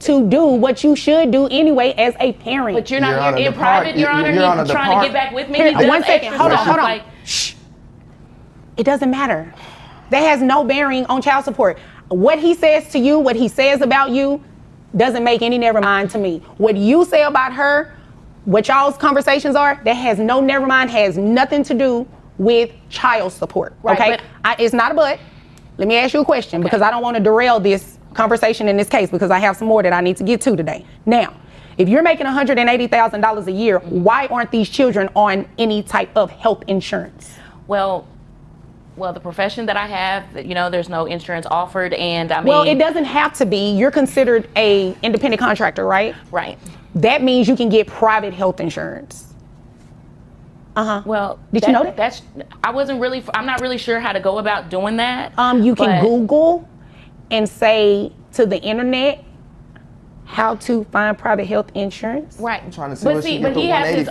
to do what you should do anyway as a parent. But you're not in private, Your Honor. He's trying to get back with me. Here, 1 second. Hold on. Like, shh. It doesn't matter. That has no bearing on child support. What he says to you, what he says about you, doesn't make any never mind to me. What you say about her, what y'all's conversations are, that has no never mind, has nothing to do with child support. Right, okay? It's not a but. Let me ask you a question, because I don't want to derail this conversation in this case, because I have some more that I need to get to today. Now, if you're making $180,000 a year, why aren't these children on any type of health insurance? Well, the profession that I have, you know, there's no insurance offered, and I mean... Well, it doesn't have to be. You're considered a independent contractor, right? Right. That means you can get private health insurance. Well, did you know that? I'm not really sure how to go about doing that. You can Google and say to the internet how to find private health insurance. Right. I'm trying to see what she get the 180